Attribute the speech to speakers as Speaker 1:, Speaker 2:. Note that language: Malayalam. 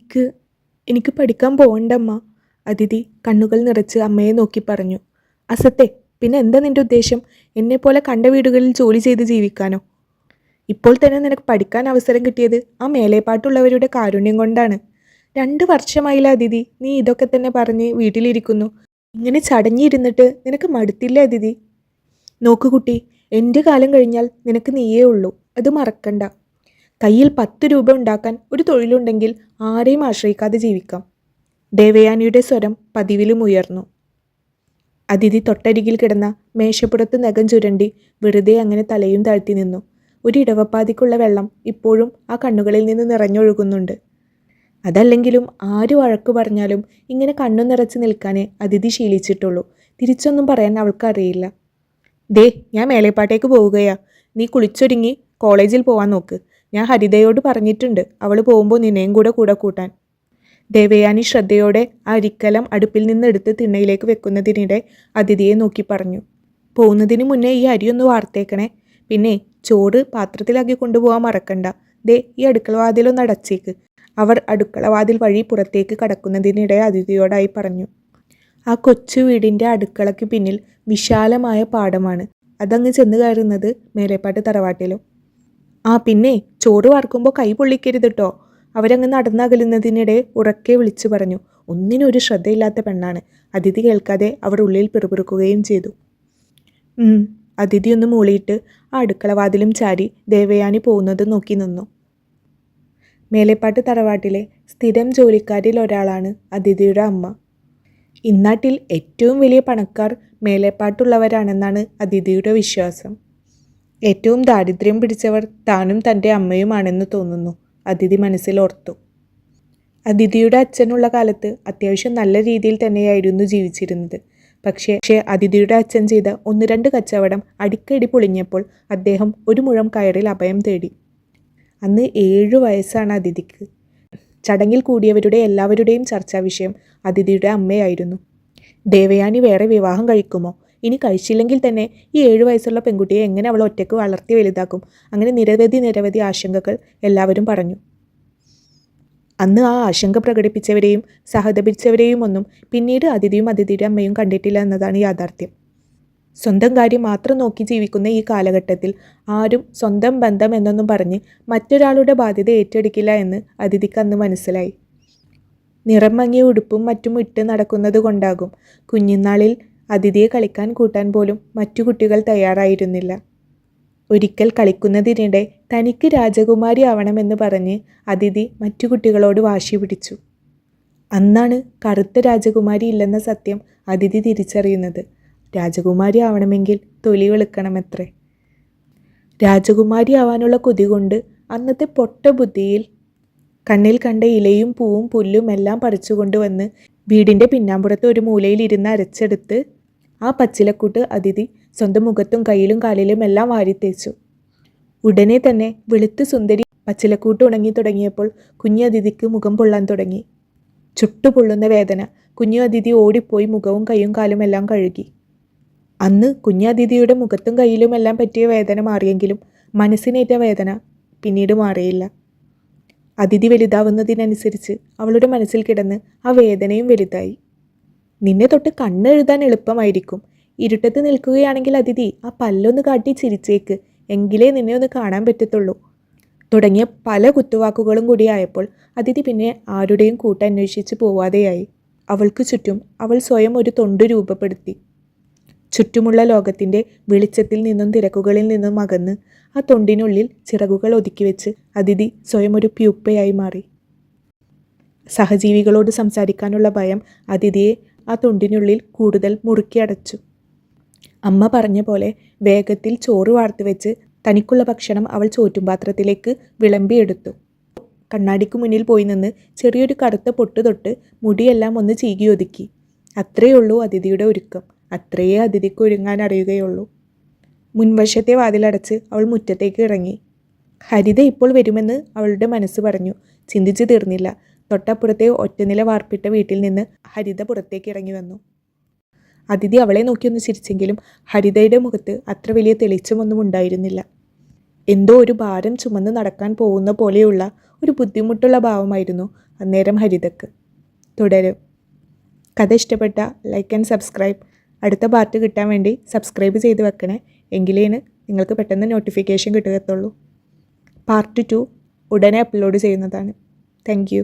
Speaker 1: എനിക്ക് എനിക്ക് പഠിക്കാൻ പോകണ്ടമ്മ. അതിഥി കണ്ണുകൾ നിറച്ച് അമ്മയെ നോക്കി പറഞ്ഞു. അസത്തെ, പിന്നെ എന്താ നിന്റെ ഉദ്ദേശം? എന്നെപ്പോലെ കണ്ട വീടുകളിൽ ജോലി ചെയ്ത് ജീവിക്കാനോ? ഇപ്പോൾ തന്നെ നിനക്ക് പഠിക്കാൻ അവസരം കിട്ടിയത് ആ മേലേപ്പാട്ടുള്ളവരുടെ കാരുണ്യം കൊണ്ടാണ്. 2 വർഷമായില്ല അതിഥി, നീ ഇതൊക്കെ തന്നെ പറഞ്ഞ് വീട്ടിലിരിക്കുന്നു. ഇങ്ങനെ ചടഞ്ഞിരുന്നിട്ട് നിനക്ക് മടുത്തില്ല അതിഥി? നോക്കു കുട്ടി, എൻ്റെ കാലം കഴിഞ്ഞാൽ നിനക്ക് നീയേ ഉള്ളൂ, അത് മറക്കണ്ട. കയ്യിൽ 10 രൂപ ഉണ്ടാക്കാൻ ഒരു തൊഴിലുണ്ടെങ്കിൽ ആരെയും ആശ്രയിക്കാതെ ജീവിക്കാം. ദേവയാനിയുടെ സ്വരം പതിവിലും ഉയർന്നു. അതിഥി തൊട്ടരികിൽ കിടന്ന മേശപ്പുറത്ത് നഖം ചുരണ്ടി വെറുതെ അങ്ങനെ തലയും താഴ്ത്തി നിന്നു. ഒരു ഇടവപ്പാതിക്കുള്ള വെള്ളം ഇപ്പോഴും ആ കണ്ണുകളിൽ നിന്ന് നിറഞ്ഞൊഴുകുന്നുണ്ട്. അതല്ലെങ്കിലും ആര് വഴക്കു പറഞ്ഞാലും ഇങ്ങനെ കണ്ണു നിറച്ച് നിൽക്കാനേ അതിഥി ശീലിച്ചിട്ടുള്ളൂ. തിരിച്ചൊന്നും പറയാൻ അവൾക്കറിയില്ല. ദേ, ഞാൻ മേലേപ്പാട്ടേക്ക് പോവുകയാ. നീ കുളിച്ചൊരുങ്ങി കോളേജിൽ പോവാൻ നോക്ക്. ഞാൻ ഹരിതയോട് പറഞ്ഞിട്ടുണ്ട്, അവൾ പോകുമ്പോൾ നിന്നെയും കൂടെ കൂട്ടാൻ. ദേവയാനി ശ്രദ്ധയോടെ ആ അരിക്കലം അടുപ്പിൽ നിന്ന് എടുത്ത് തിണ്ണയിലേക്ക് വെക്കുന്നതിനിടെ അതിഥിയെ നോക്കി പറഞ്ഞു. പോകുന്നതിന് മുന്നേ ഈ അരിയൊന്ന് വാർത്തേക്കണേ. പിന്നെ ചോറ് പാത്രത്തിലാക്കി കൊണ്ടുപോകാൻ മറക്കണ്ട. ദേ, ഈ അടുക്കളവാതിലൊന്ന് അടച്ചേക്ക്. അവർ അടുക്കളവാതിൽ വഴി പുറത്തേക്ക് കടക്കുന്നതിനിടെ അതിഥിയോടായി പറഞ്ഞു. ആ കൊച്ചു വീടിൻ്റെ അടുക്കളയ്ക്ക് പിന്നിൽ വിശാലമായ പാടമാണ്. അതങ്ങ് ചെന്ന് കയറുന്നത് മേലേപ്പാട്ട് തറവാട്ടിലും. ആ പിന്നെ ചോറ് വാർക്കുമ്പോൾ കൈ പൊള്ളിക്കരുത് കേട്ടോ. അവരങ്ങ് നടന്നകലുന്നതിനിടെ ഉറക്കെ വിളിച്ചു പറഞ്ഞു. ഒന്നിനൊരു ശ്രദ്ധയില്ലാത്ത പെണ്ണാണ്. അതിഥി കേൾക്കാതെ അവർ ഉള്ളിൽ പിറുപിറുക്കുകയും ചെയ്തു. അതിഥി ഒന്ന് മൂളിയിട്ട് ആ അടുക്കളവാതിലും ചാരി ദേവയാനി പോകുന്നത് നോക്കി നിന്നു. മേലേപ്പാട്ട് തറവാട്ടിലെ സ്ഥിരം ജോലിക്കാരിൽ ഒരാളാണ് അതിഥിയുടെ അമ്മ. ഇന്നാട്ടിൽ ഏറ്റവും വലിയ പണക്കാർ മേലേപ്പാട്ടുള്ളവരാണെന്നാണ് അതിഥിയുടെ വിശ്വാസം. ഏറ്റവും ദാരിദ്ര്യം പിടിച്ചവർ താനും തൻ്റെ അമ്മയുമാണെന്ന് തോന്നുന്നു, അതിഥി മനസ്സിലോർത്തു. അതിഥിയുടെ അച്ഛനുള്ള കാലത്ത് അത്യാവശ്യം നല്ല രീതിയിൽ തന്നെയായിരുന്നു ജീവിച്ചിരുന്നത്. പക്ഷേ അതിഥിയുടെ അച്ഛൻ ചെയ്ത 1-2 കച്ചവടം അടിക്കടി പൊളിഞ്ഞപ്പോൾ അദ്ദേഹം ഒരു മുഴം കയറിൽ അഭയം തേടി. അന്ന് 7 വയസ്സാണ് അതിഥിക്ക്. ചടങ്ങിൽ കൂടിയവരുടെ എല്ലാവരുടെയും ചർച്ചാ വിഷയം അതിഥിയുടെ അമ്മയായിരുന്നു. ദേവയാനി വേറെ വിവാഹം കഴിക്കുമോ? ഇനി കഴിച്ചില്ലെങ്കിൽ തന്നെ ഈ 7 വയസ്സുള്ള പെൺകുട്ടിയെ എങ്ങനെ അവൾ ഒറ്റയ്ക്ക് വളർത്തി വലുതാക്കും? അങ്ങനെ നിരവധി ആശങ്കകൾ എല്ലാവരും പറഞ്ഞു. അന്ന് ആ ആശങ്ക പ്രകടിപ്പിച്ചവരെയും സഹതപിച്ചവരെയും ഒന്നും പിന്നീട് അതിഥിയും അതിഥിയുടെ അമ്മയും കണ്ടിട്ടില്ല എന്നതാണ് യാഥാർത്ഥ്യം. സ്വന്തം കാര്യം മാത്രം നോക്കി ജീവിക്കുന്ന ഈ കാലഘട്ടത്തിൽ ആരും സ്വന്തം ബന്ധം എന്നൊന്നും പറഞ്ഞ് മറ്റൊരാളുടെ ബാധ്യത ഏറ്റെടുക്കില്ല എന്ന് അതിഥിക്ക് അന്ന് മനസ്സിലായി. നിറം മങ്ങിയ ഉടുപ്പും മറ്റും ഇട്ട് നടക്കുന്നത് കൊണ്ടാകും കുഞ്ഞുനാളിൽ അതിഥിയെ കളിക്കാൻ കൂട്ടാൻ പോലും മറ്റു കുട്ടികൾ തയ്യാറായിരുന്നില്ല. ഒരിക്കൽ കളിക്കുന്നതിനിടെ തനിക്ക് രാജകുമാരി ആവണമെന്ന് പറഞ്ഞ് അതിഥി മറ്റു കുട്ടികളോട് വാശി പിടിച്ചു. അന്നാണ് കറുത്ത രാജകുമാരി ഇല്ലെന്ന സത്യം അതിഥി തിരിച്ചറിയുന്നത്. രാജകുമാരി ആവണമെങ്കിൽ തൊലി വെളുക്കണമത്രേ. രാജകുമാരി ആവാനുള്ള കൊതി കൊണ്ട് അന്നത്തെ പൊട്ട ബുദ്ധിയിൽ കണ്ണിൽ കണ്ട ഇലയും പൂവും പുല്ലും എല്ലാം പറിച്ചുകൊണ്ടുവന്ന് വീടിൻ്റെ പിന്നാമ്പുറത്ത് ഒരു മൂലയിൽ ഇരുന്ന് അരച്ചെടുത്ത് ആ പച്ചിലക്കൂട്ട് അതിഥി സ്വന്തം മുഖത്തും കയ്യിലും കാലിലും എല്ലാം വാരിത്തേച്ചു. ഉടനെ തന്നെ വെളുത്ത് സുന്ദരി പച്ചിലക്കൂട്ട് ഉണങ്ങി തുടങ്ങിയപ്പോൾ കുഞ്ഞു അതിഥിക്ക് മുഖം പൊള്ളാൻ തുടങ്ങി. ചുട്ടുപൊള്ളുന്ന വേദന. കുഞ്ഞു അതിഥി ഓടിപ്പോയി മുഖവും കൈയും കാലും എല്ലാം കഴുകി. അന്ന് കുഞ്ഞു അതിഥിയുടെ മുഖത്തും കയ്യിലുമെല്ലാം പറ്റിയ വേദന മാറിയെങ്കിലും മനസ്സിനേറ്റ വേദന പിന്നീട് മാറിയില്ല. അതിഥി വലുതാവുന്നതിനനുസരിച്ച് അവളുടെ മനസ്സിൽ കിടന്ന് ആ വേദനയും വലുതായി. നിന്നെ തൊട്ട് കണ്ണെഴുതാൻ എളുപ്പമായിരിക്കും. ഇരുട്ടത്ത് നിൽക്കുകയാണെങ്കിൽ അതിഥി ആ പല്ലൊന്ന് കാട്ടി ചിരിച്ചേക്ക്, എങ്കിലേ നിന്നെ ഒന്ന് കാണാൻ പറ്റത്തുള്ളൂ തുടങ്ങിയ പല കുത്തുവാക്കുകളും കൂടിയായപ്പോൾ അതിഥി പിന്നെ ആരുടെയും കൂട്ടന്വേഷിച്ച് പോവാതെയായി. അവൾക്ക് ചുറ്റും അവൾ സ്വയം ഒരു തൊണ്ട് രൂപപ്പെടുത്തി. ചുറ്റുമുള്ള ലോകത്തിൻ്റെ വെളിച്ചത്തിൽ നിന്നും തിരക്കുകളിൽ നിന്നും അകന്ന് ആ തൊണ്ടിനുള്ളിൽ ചിറകുകൾ ഒതുക്കി വെച്ച് അതിഥി സ്വയം ഒരു പ്യൂപ്പയായി മാറി. സഹജീവികളോട് സംസാരിക്കാനുള്ള ഭയം അതിഥിയെ ആ തൊണ്ടിനുള്ളിൽ കൂടുതൽ മുറുക്കി അടച്ചു. അമ്മ പറഞ്ഞ പോലെ വേഗത്തിൽ ചോറ് വാർത്ത് വെച്ച് തനിക്കുള്ള ഭക്ഷണം അവൾ ചോറ്റുപാത്രത്തിലേക്ക് വിളമ്പിയെടുത്തു. കണ്ണാടിക്ക് മുന്നിൽ പോയി നിന്ന് ചെറിയൊരു കറുത്ത പൊട്ട് തൊട്ട് മുടിയെല്ലാം ഒന്ന് ചീകി ഒതുക്കി. അത്രയേ ഉള്ളൂ അതിഥിയുടെ ഒരുക്കം. അത്രയേ അതിഥിക്ക് ഒരുങ്ങാൻ അറിയുകയുള്ളൂ. മുൻവശത്തെ വാതിലടച്ച് അവൾ മുറ്റത്തേക്ക് ഇറങ്ങി. ഹരിത ഇപ്പോൾ വരുമെന്ന് അവളുടെ മനസ്സ് പറഞ്ഞു. ചിന്തിച്ചു തീർന്നില്ല. തൊട്ടപ്പുറത്തെ ഒറ്റനില വാർപ്പിട്ട വീട്ടിൽ നിന്ന് ഹരിത പുറത്തേക്ക് ഇറങ്ങി വന്നു. അതിഥി അവളെ നോക്കിയൊന്ന് ചിരിച്ചെങ്കിലും ഹരിതയുടെ മുഖത്ത് അത്ര വലിയ തെളിച്ചമൊന്നും ഉണ്ടായിരുന്നില്ല. എന്തോ ഒരു ഭാരം ചുമന്ന് നടക്കാൻ പോകുന്ന പോലെയുള്ള ഒരു ബുദ്ധിമുട്ടുള്ള ഭാവമായിരുന്നു അന്നേരം ഹരിതക്ക്. തുടരും. കഥ ഇഷ്ടപ്പെട്ട ലൈക്ക് ആൻഡ് സബ്സ്ക്രൈബ്. അടുത്ത പാർട്ട് കിട്ടാൻ വേണ്ടി സബ്സ്ക്രൈബ് ചെയ്ത് വെക്കണേ. എങ്കിലേന് നിങ്ങൾക്ക് പെട്ടെന്ന് നോട്ടിഫിക്കേഷൻ കിട്ടുകയുള്ളൂ. പാർട്ട് 2 ഉടനെ അപ്ലോഡ് ചെയ്യുന്നതാണ്. Thank you.